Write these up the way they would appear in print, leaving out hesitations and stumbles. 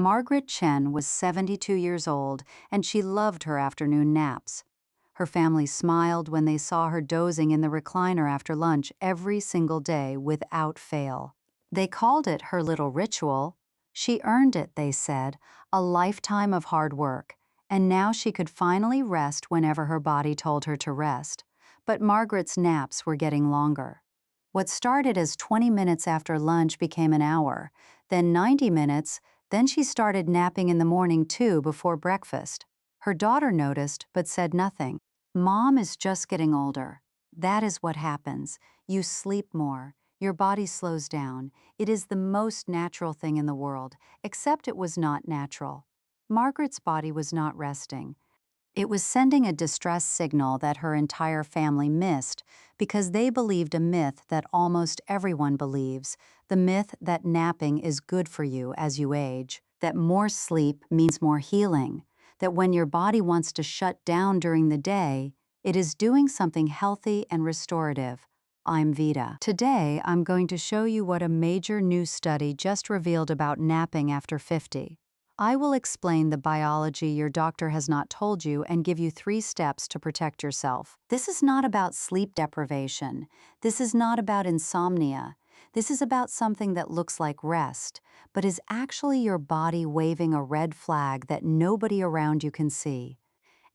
Margaret Chen was 72 years old, and she loved her afternoon naps. Her family smiled when they saw her dozing in the recliner after lunch every single day without fail. They called it her little ritual. She earned it, they said, a lifetime of hard work, and now she could finally rest whenever her body told her to rest. But Margaret's naps were getting longer. What started as 20 minutes after lunch became an hour, then 90 minutes, then she started napping in the morning too before breakfast. Her daughter noticed but said nothing. Mom is just getting older. That is what happens. You sleep more. Your body slows down. It is the most natural thing in the world, except it was not natural. Margaret's body was not resting. It was sending a distress signal that her entire family missed because they believed a myth that almost everyone believes, the myth that napping is good for you as you age, that more sleep means more healing, that when your body wants to shut down during the day, it is doing something healthy and restorative. I'm Vita. Today, I'm going to show you what a major new study just revealed about napping after 50. I will explain the biology your doctor has not told you and give you 3 steps to protect yourself. This is not about sleep deprivation. This is not about insomnia. This is about something that looks like rest, but is actually your body waving a red flag that nobody around you can see.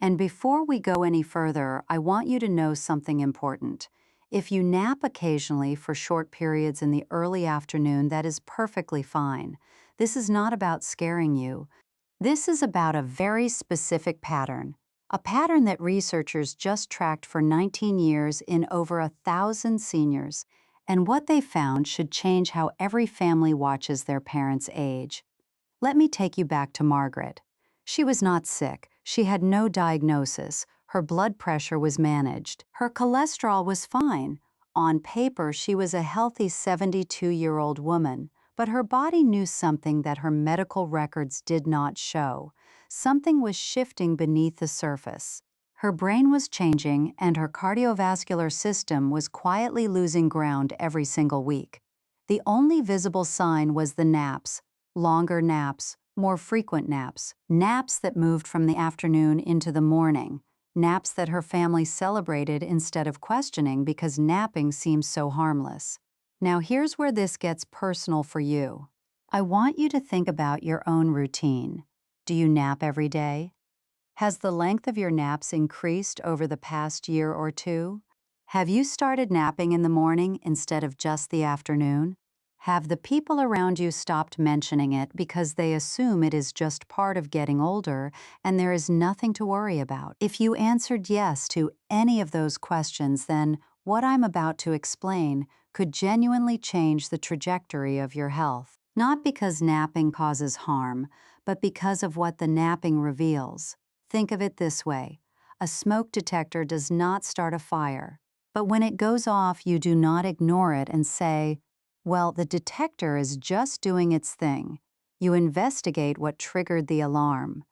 And before we go any further, I want you to know something important. If you nap occasionally for short periods in the early afternoon, that is perfectly fine. This is not about scaring you. This is about a very specific pattern, a pattern that researchers just tracked for 19 years in over 1,000 seniors, and what they found should change how every family watches their parents age. Let me take you back to Margaret. She was not sick. She had no diagnosis. Her blood pressure was managed. Her cholesterol was fine. On paper, she was a healthy 72-year-old woman, but her body knew something that her medical records did not show. Something was shifting beneath the surface. Her brain was changing, and her cardiovascular system was quietly losing ground every single week. The only visible sign was the naps. Longer naps, more frequent naps, naps that moved from the afternoon into the morning, naps that her family celebrated instead of questioning because napping seemed so harmless. Now here's where this gets personal for you. I want you to think about your own routine. Do you nap every day? Has the length of your naps increased over the past year or two? Have you started napping in the morning instead of just the afternoon? Have the people around you stopped mentioning it because they assume it is just part of getting older and there is nothing to worry about? If you answered yes to any of those questions, then what I'm about to explain could genuinely change the trajectory of your health. Not because napping causes harm, but because of what the napping reveals. Think of it this way. A smoke detector does not start a fire, but when it goes off, you do not ignore it and say, well, the detector is just doing its thing. You investigate what triggered the alarm.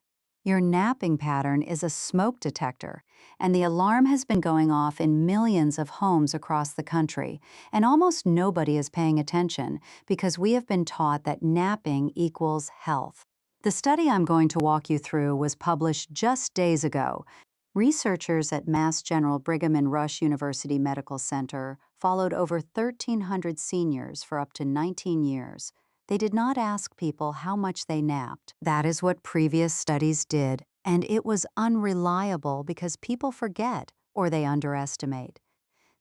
Your napping pattern is a smoke detector, and the alarm has been going off in millions of homes across the country, and almost nobody is paying attention because we have been taught that napping equals health. The study I'm going to walk you through was published just days ago. Researchers at Mass General Brigham and Rush University Medical Center followed over 1,300 seniors for up to 19 years. They did not ask people how much they napped. That is what previous studies did, and it was unreliable because people forget or they underestimate.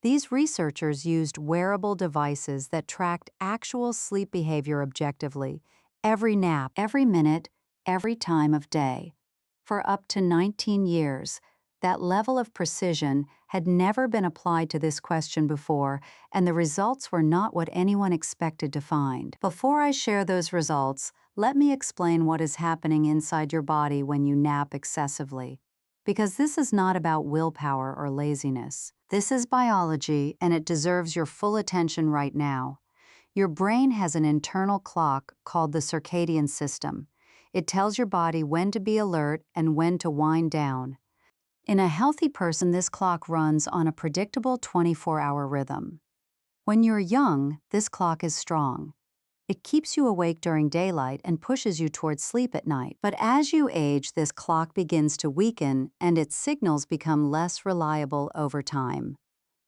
These researchers used wearable devices that tracked actual sleep behavior objectively, every nap, every minute, every time of day. For up to 19 years, that level of precision had never been applied to this question before, and the results were not what anyone expected to find. Before I share those results, let me explain what is happening inside your body when you nap excessively. Because this is not about willpower or laziness. This is biology, and it deserves your full attention right now. Your brain has an internal clock called the circadian system. It tells your body when to be alert and when to wind down. In a healthy person, this clock runs on a predictable 24-hour rhythm. When you're young, this clock is strong. It keeps you awake during daylight and pushes you towards sleep at night. But as you age, this clock begins to weaken and its signals become less reliable over time.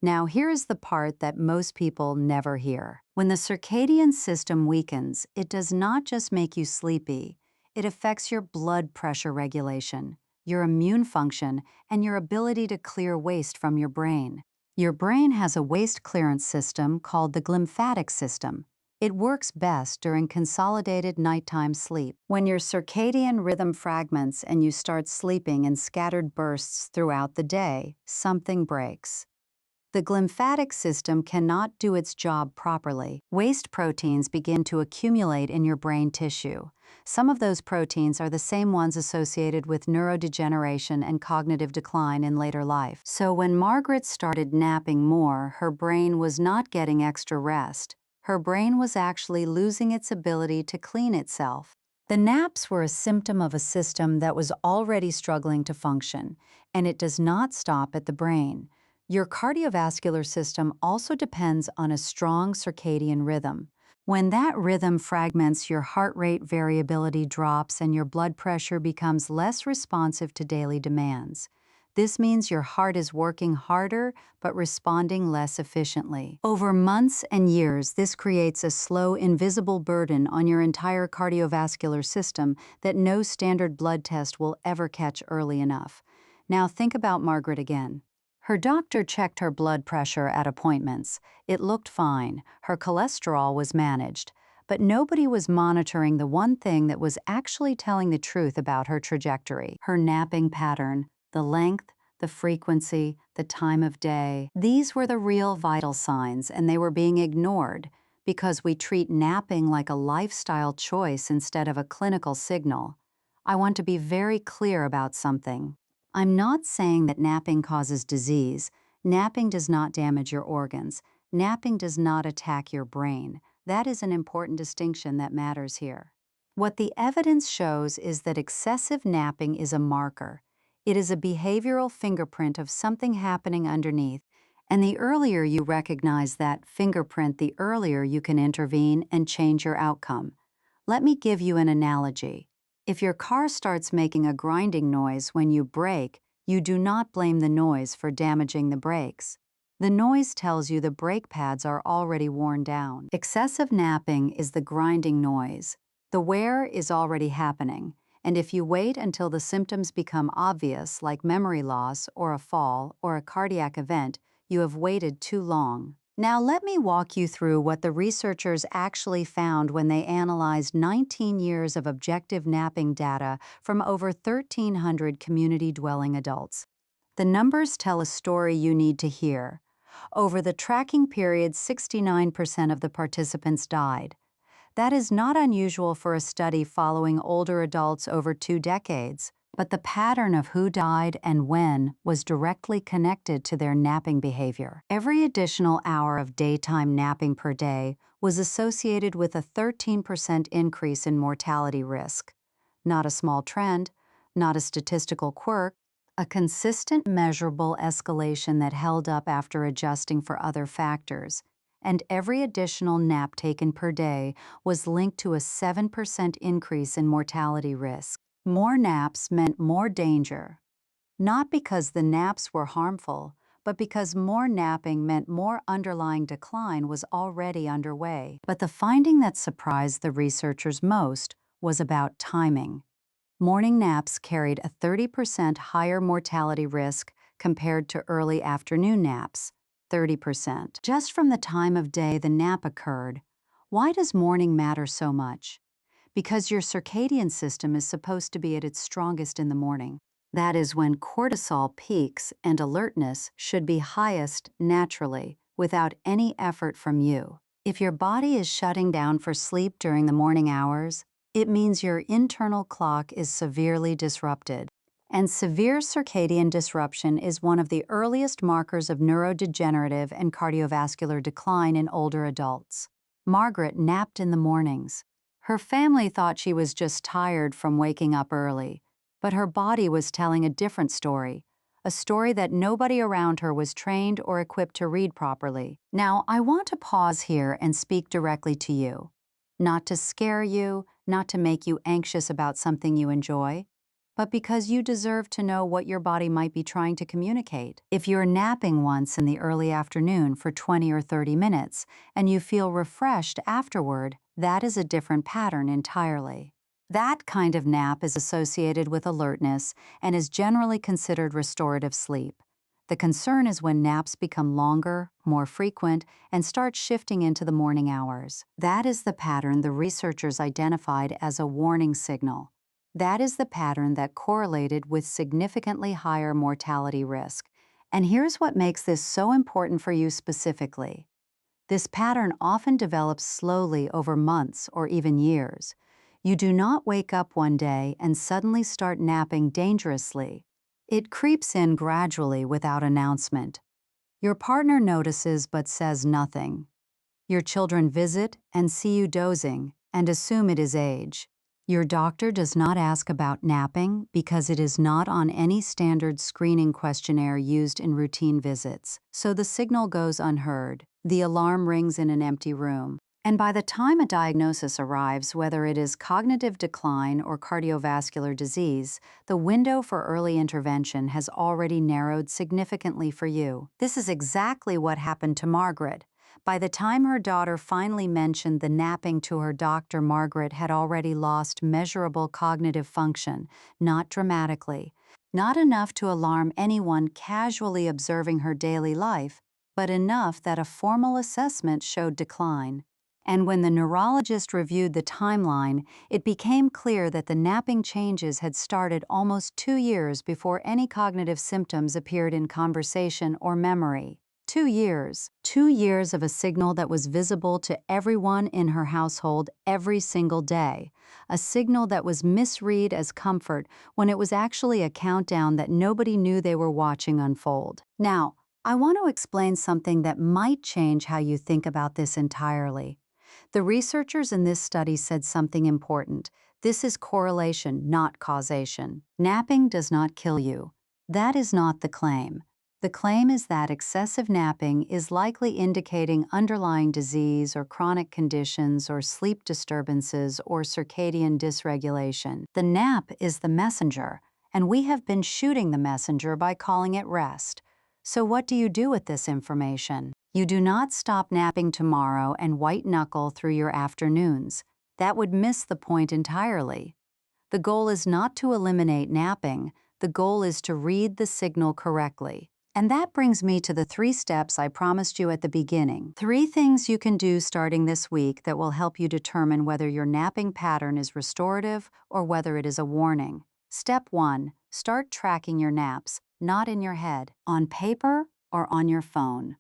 Now, here is the part that most people never hear. When the circadian system weakens, it does not just make you sleepy, it affects your blood pressure regulation, your immune function, and your ability to clear waste from your brain. Your brain has a waste clearance system called the glymphatic system. It works best during consolidated nighttime sleep. When your circadian rhythm fragments and you start sleeping in scattered bursts throughout the day, something breaks. The glymphatic system cannot do its job properly. Waste proteins begin to accumulate in your brain tissue. Some of those proteins are the same ones associated with neurodegeneration and cognitive decline in later life. So when Margaret started napping more, her brain was not getting extra rest. Her brain was actually losing its ability to clean itself. The naps were a symptom of a system that was already struggling to function, and it does not stop at the brain. Your cardiovascular system also depends on a strong circadian rhythm. When that rhythm fragments, your heart rate variability drops and your blood pressure becomes less responsive to daily demands. This means your heart is working harder but responding less efficiently. Over months and years, this creates a slow, invisible burden on your entire cardiovascular system that no standard blood test will ever catch early enough. Now think about Margaret again. Her doctor checked her blood pressure at appointments. It looked fine. Her cholesterol was managed. But nobody was monitoring the one thing that was actually telling the truth about her trajectory: her napping pattern, the length, the frequency, the time of day. These were the real vital signs, and they were being ignored because we treat napping like a lifestyle choice instead of a clinical signal. I want to be very clear about something. I'm not saying that napping causes disease. Napping does not damage your organs. Napping does not attack your brain. That is an important distinction that matters here. What the evidence shows is that excessive napping is a marker. It is a behavioral fingerprint of something happening underneath, and the earlier you recognize that fingerprint, the earlier you can intervene and change your outcome. Let me give you an analogy. If your car starts making a grinding noise when you brake, you do not blame the noise for damaging the brakes. The noise tells you the brake pads are already worn down. Excessive napping is the grinding noise. The wear is already happening, and if you wait until the symptoms become obvious, like memory loss or a fall or a cardiac event, you have waited too long. Now let me walk you through what the researchers actually found when they analyzed 19 years of objective napping data from over 1,300 community-dwelling adults. The numbers tell a story you need to hear. Over the tracking period, 69% of the participants died. That is not unusual for a study following older adults over 2 decades. But the pattern of who died and when was directly connected to their napping behavior. Every additional hour of daytime napping per day was associated with a 13% increase in mortality risk. Not a small trend, not a statistical quirk, a consistent, measurable escalation that held up after adjusting for other factors. And every additional nap taken per day was linked to a 7% increase in mortality risk. More naps meant more danger, not because the naps were harmful, but because more napping meant more underlying decline was already underway. But the finding that surprised the researchers most was about timing. Morning naps carried a 30% higher mortality risk compared to early afternoon naps, 30%. Just from the time of day the nap occurred. Why does morning matter so much? Because your circadian system is supposed to be at its strongest in the morning. That is when cortisol peaks and alertness should be highest naturally, without any effort from you. If your body is shutting down for sleep during the morning hours, it means your internal clock is severely disrupted. And severe circadian disruption is one of the earliest markers of neurodegenerative and cardiovascular decline in older adults. Margaret napped in the mornings. Her family thought she was just tired from waking up early, but her body was telling a different story, a story that nobody around her was trained or equipped to read properly. Now, I want to pause here and speak directly to you. Not to scare you, not to make you anxious about something you enjoy, but because you deserve to know what your body might be trying to communicate. If you're napping once in the early afternoon for 20 or 30 minutes and you feel refreshed afterward, that is a different pattern entirely. That kind of nap is associated with alertness and is generally considered restorative sleep. The concern is when naps become longer, more frequent, and start shifting into the morning hours. That is the pattern the researchers identified as a warning signal. That is the pattern that correlated with significantly higher mortality risk. And here's what makes this so important for you specifically. This pattern often develops slowly over months or even years. You do not wake up one day and suddenly start napping dangerously. It creeps in gradually without announcement. Your partner notices but says nothing. Your children visit and see you dozing and assume it is age. Your doctor does not ask about napping because it is not on any standard screening questionnaire used in routine visits, so the signal goes unheard. The alarm rings in an empty room. And by the time a diagnosis arrives, whether it is cognitive decline or cardiovascular disease, the window for early intervention has already narrowed significantly for you. This is exactly what happened to Margaret. By the time her daughter finally mentioned the napping to her doctor, Margaret had already lost measurable cognitive function, not dramatically, not enough to alarm anyone casually observing her daily life, but enough that a formal assessment showed decline. And when the neurologist reviewed the timeline, it became clear that the napping changes had started almost 2 years before any cognitive symptoms appeared in conversation or memory. 2 years. 2 years of a signal that was visible to everyone in her household every single day. A signal that was misread as comfort when it was actually a countdown that nobody knew they were watching unfold. Now, I want to explain something that might change how you think about this entirely. The researchers in this study said something important. This is correlation, not causation. Napping does not kill you. That is not the claim. The claim is that excessive napping is likely indicating underlying disease or chronic conditions or sleep disturbances or circadian dysregulation. The nap is the messenger, and we have been shooting the messenger by calling it rest. So what do you do with this information? You do not stop napping tomorrow and white-knuckle through your afternoons. That would miss the point entirely. The goal is not to eliminate napping. The goal is to read the signal correctly. And that brings me to the 3 steps I promised you at the beginning. 3 things you can do starting this week that will help you determine whether your napping pattern is restorative or whether it is a warning. Step 1. Start tracking your naps, not in your head, on paper or on your phone.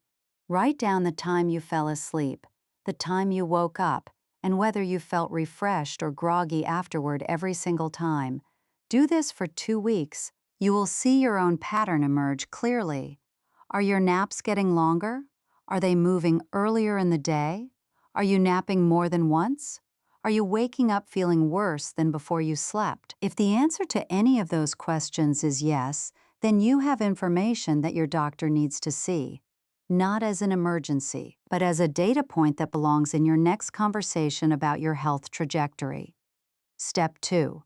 Write down the time you fell asleep, the time you woke up, and whether you felt refreshed or groggy afterward every single time. Do this for 2 weeks. You will see your own pattern emerge clearly. Are your naps getting longer? Are they moving earlier in the day? Are you napping more than once? Are you waking up feeling worse than before you slept? If the answer to any of those questions is yes, then you have information that your doctor needs to see. Not as an emergency, but as a data point that belongs in your next conversation about your health trajectory. Step 2.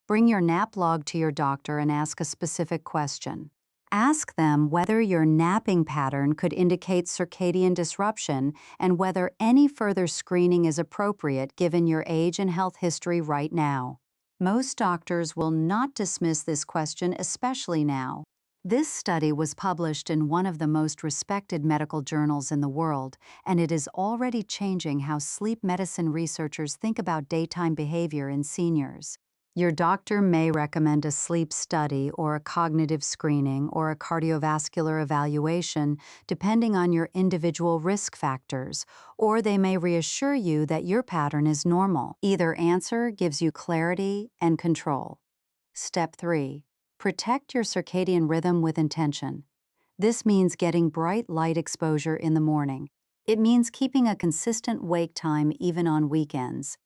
Bring your nap log to your doctor and ask a specific question. Ask them whether your napping pattern could indicate circadian disruption and whether any further screening is appropriate given your age and health history right now. Most doctors will not dismiss this question, especially now. This study was published in one of the most respected medical journals in the world, and it is already changing how sleep medicine researchers think about daytime behavior in seniors. Your doctor may recommend a sleep study or a cognitive screening or a cardiovascular evaluation depending on your individual risk factors, or they may reassure you that your pattern is normal. Either answer gives you clarity and control. Step 3. Protect your circadian rhythm with intention. This means getting bright light exposure in the morning. It means keeping a consistent wake time even on weekends.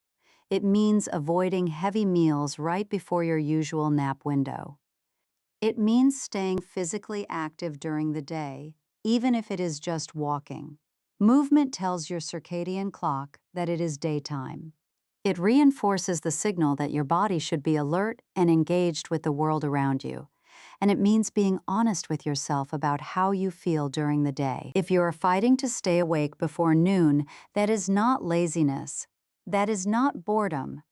It means avoiding heavy meals right before your usual nap window. It means staying physically active during the day, even if it is just walking. Movement tells your circadian clock that it is daytime. It reinforces the signal that your body should be alert and engaged with the world around you. And it means being honest with yourself about how you feel during the day. If you are fighting to stay awake before noon, that is not laziness. That is not boredom.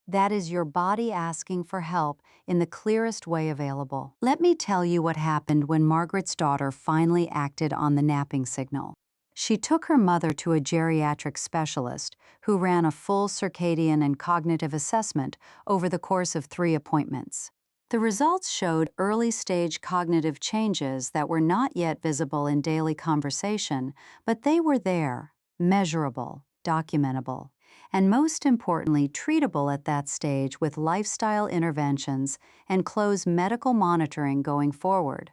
That is your body asking for help in the clearest way available. Let me tell you what happened when Margaret's daughter finally acted on the napping signal. She took her mother to a geriatric specialist who ran a full circadian and cognitive assessment over the course of 3 appointments. The results showed early-stage cognitive changes that were not yet visible in daily conversation, but they were there, measurable, documentable, and most importantly, treatable at that stage with lifestyle interventions and close medical monitoring going forward.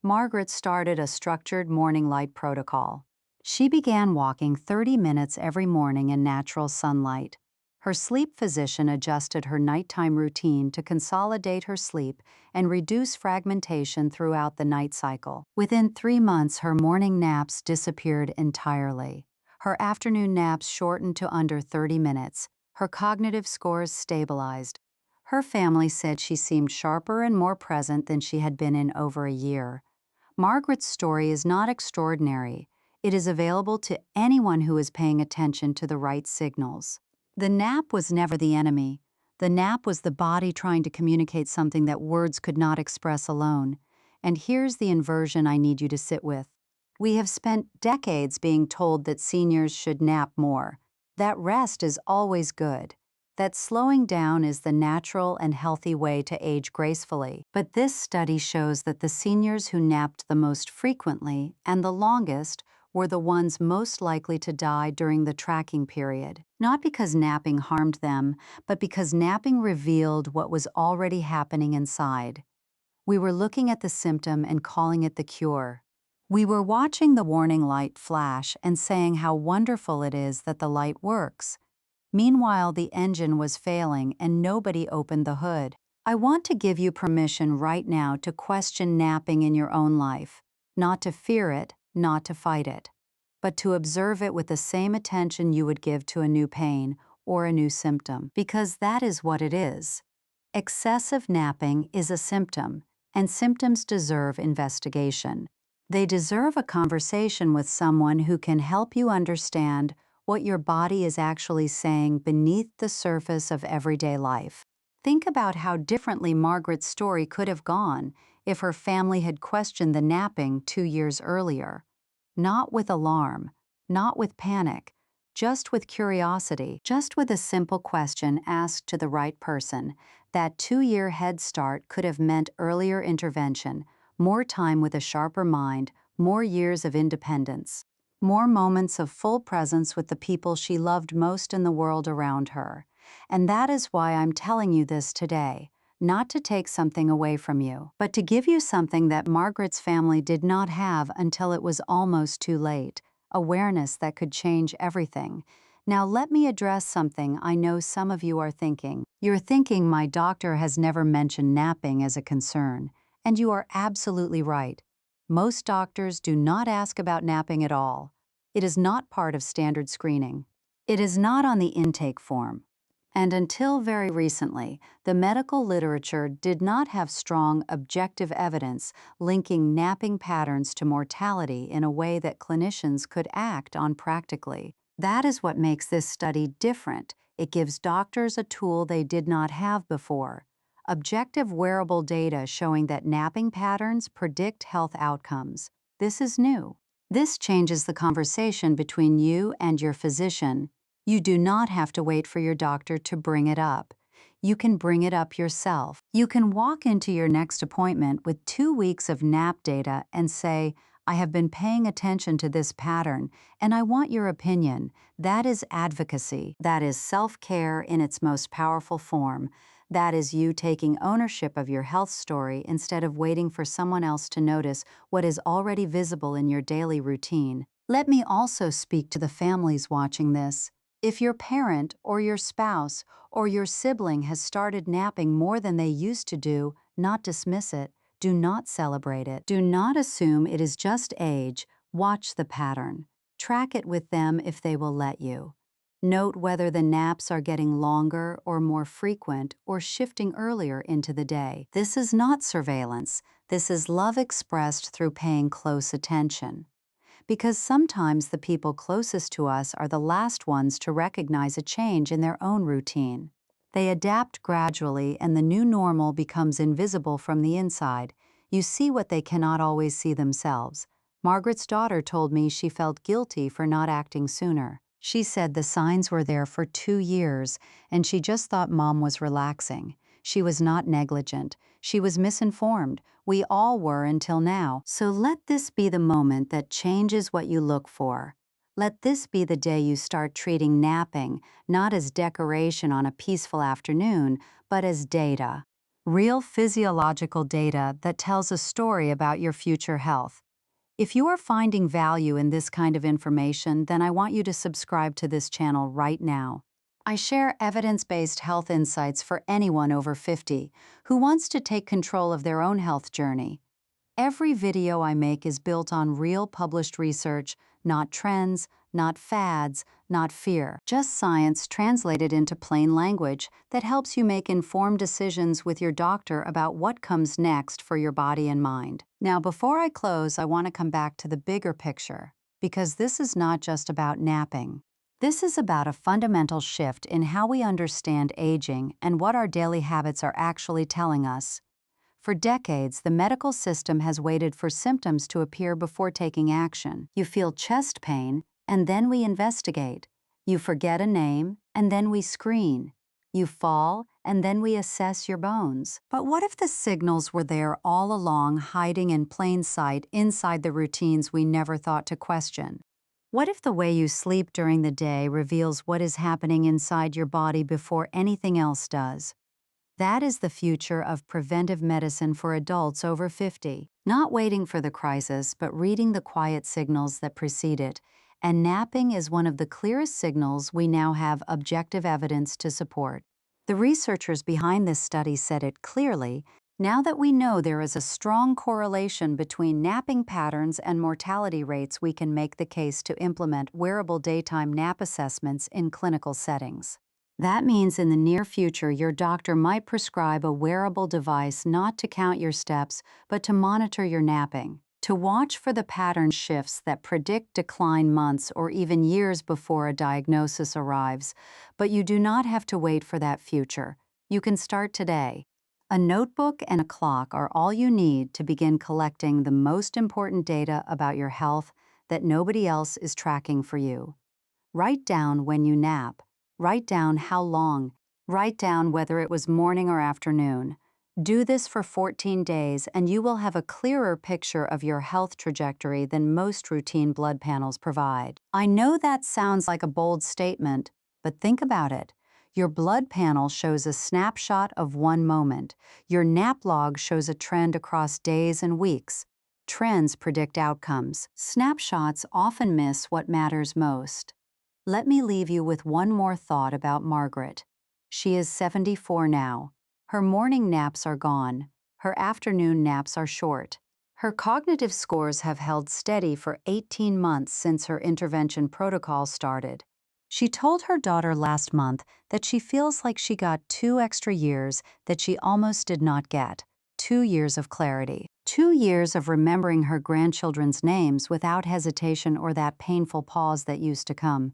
Margaret started a structured morning light protocol. She began walking 30 minutes every morning in natural sunlight. Her sleep physician adjusted her nighttime routine to consolidate her sleep and reduce fragmentation throughout the night cycle. Within 3 months, her morning naps disappeared entirely. Her afternoon naps shortened to under 30 minutes. Her cognitive scores stabilized. Her family said she seemed sharper and more present than she had been in over a year. Margaret's story is not extraordinary. It is available to anyone who is paying attention to the right signals. The nap was never the enemy. The nap was the body trying to communicate something that words could not express alone. And here's the inversion I need you to sit with. We have spent decades being told that seniors should nap more, that rest is always good, that slowing down is the natural and healthy way to age gracefully. But this study shows that the seniors who napped the most frequently and the longest were the ones most likely to die during the tracking period. Not because napping harmed them, but because napping revealed what was already happening inside. We were looking at the symptom and calling it the cure. We were watching the warning light flash and saying how wonderful it is that the light works. Meanwhile, the engine was failing and nobody opened the hood. I want to give you permission right now to question napping in your own life, not to fear it, not to fight it, but to observe it with the same attention you would give to a new pain or a new symptom, because that is what it is. Excessive napping is a symptom, and symptoms deserve investigation. They deserve a conversation with someone who can help you understand what your body is actually saying beneath the surface of everyday life. Think about how differently Margaret's story could have gone if her family had questioned the napping 2 years earlier. Not with alarm, not with panic, just with curiosity, just with a simple question asked to the right person. That 2-year head start could have meant earlier intervention, more time with a sharper mind, more years of independence, more moments of full presence with the people she loved most in the world around her. And that is why I'm telling you this today, not to take something away from you, but to give you something that Margaret's family did not have until it was almost too late, awareness that could change everything. Now let me address something I know some of you are thinking. You're thinking my doctor has never mentioned napping as a concern, and you are absolutely right. Most doctors do not ask about napping at all. It is not part of standard screening. It is not on the intake form. And until very recently, the medical literature did not have strong objective evidence linking napping patterns to mortality in a way that clinicians could act on practically. That is what makes this study different. It gives doctors a tool they did not have before. Objective wearable data showing that napping patterns predict health outcomes. This is new. This changes the conversation between you and your physician. You do not have to wait for your doctor to bring it up. You can bring it up yourself. You can walk into your next appointment with 2 weeks of nap data and say, I have been paying attention to this pattern, and I want your opinion. That is advocacy. That is self-care in its most powerful form. That is you taking ownership of your health story instead of waiting for someone else to notice what is already visible in your daily routine. Let me also speak to the families watching this. If your parent or your spouse or your sibling has started napping more than they used to do, not dismiss it. Do not celebrate it. Do not assume it is just age. Watch the pattern. Track it with them if they will let you. Note whether the naps are getting longer or more frequent or shifting earlier into the day. This is not surveillance. This is love expressed through paying close attention. Because sometimes the people closest to us are the last ones to recognize a change in their own routine. They adapt gradually, and the new normal becomes invisible from the inside. You see what they cannot always see themselves. Margaret's daughter told me she felt guilty for not acting sooner. She said the signs were there for 2 years, and she just thought Mom was relaxing. She was not negligent. She was misinformed. We all were until now. So let this be the moment that changes what you look for. Let this be the day you start treating napping not as decoration on a peaceful afternoon, but as data. Real physiological data that tells a story about your future health. If you are finding value in this kind of information, then I want you to subscribe to this channel right now. I share evidence-based health insights for anyone over 50 who wants to take control of their own health journey. Every video I make is built on real published research, not trends, not fads, not fear. Just science translated into plain language that helps you make informed decisions with your doctor about what comes next for your body and mind. Now, before I close, I want to come back to the bigger picture, because this is not just about napping. This is about a fundamental shift in how we understand aging and what our daily habits are actually telling us. For decades, the medical system has waited for symptoms to appear before taking action. You feel chest pain, and then we investigate. You forget a name, and then we screen. You fall, and then we assess your bones. But what if the signals were there all along, hiding in plain sight inside the routines we never thought to question? What if the way you sleep during the day reveals what is happening inside your body before anything else does? That is the future of preventive medicine for adults over 50. Not waiting for the crisis, but reading the quiet signals that precede it. And napping is one of the clearest signals we now have objective evidence to support. The researchers behind this study said it clearly. Now that we know there is a strong correlation between napping patterns and mortality rates, we can make the case to implement wearable daytime nap assessments in clinical settings. That means in the near future, your doctor might prescribe a wearable device not to count your steps, but to monitor your napping, to watch for the pattern shifts that predict decline months or even years before a diagnosis arrives. But you do not have to wait for that future. You can start today. A notebook and a clock are all you need to begin collecting the most important data about your health that nobody else is tracking for you. Write down when you nap. Write down how long. Write down whether it was morning or afternoon. Do this for 14 days and you will have a clearer picture of your health trajectory than most routine blood panels provide. I know that sounds like a bold statement, but think about it. Your blood panel shows a snapshot of one moment. Your nap log shows a trend across days and weeks. Trends predict outcomes. Snapshots often miss what matters most. Let me leave you with one more thought about Margaret. She is 74 now. Her morning naps are gone. Her afternoon naps are short. Her cognitive scores have held steady for 18 months since her intervention protocol started. She told her daughter last month that she feels like she got 2 extra years that she almost did not get. 2 years of clarity. 2 years of remembering her grandchildren's names without hesitation or that painful pause that used to come.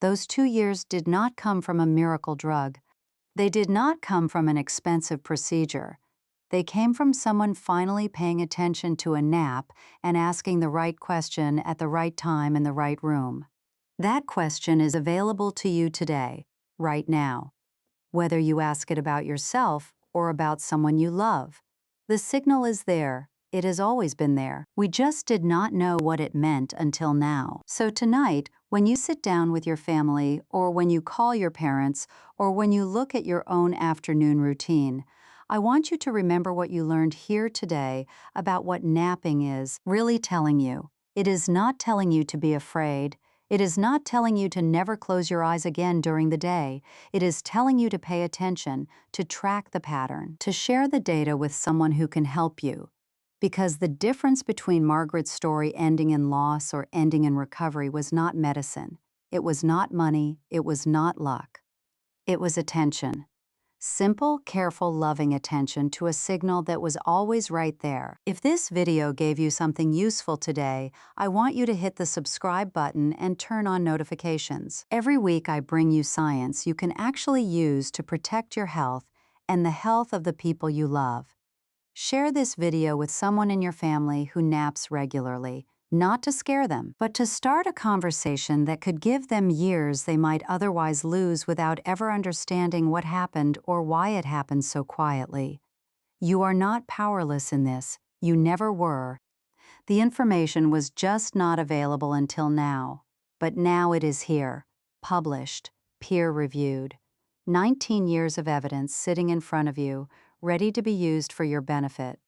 Those 2 years did not come from a miracle drug. They did not come from an expensive procedure. They came from someone finally paying attention to a nap and asking the right question at the right time in the right room. That question is available to you today, right now. Whether you ask it about yourself or about someone you love. The signal is there. It has always been there. We just did not know what it meant until now. So tonight, when you sit down with your family, or when you call your parents, or when you look at your own afternoon routine, I want you to remember what you learned here today about what napping is really telling you. It is not telling you to be afraid. It is not telling you to never close your eyes again during the day. It is telling you to pay attention, to track the pattern, to share the data with someone who can help you. Because the difference between Margaret's story ending in loss or ending in recovery was not medicine. It was not money, it was not luck. It was attention. Simple, careful, loving attention to a signal that was always right there. If this video gave you something useful today, I want you to hit the subscribe button and turn on notifications. Every week I bring you science you can actually use to protect your health and the health of the people you love. Share this video with someone in your family who naps regularly, not to scare them, but to start a conversation that could give them years they might otherwise lose without ever understanding what happened or why it happened so quietly. You are not powerless in this. You never were. The information was just not available until now. But now it is here, published, peer-reviewed. 19 years of evidence sitting in front of you, ready to be used for your benefit.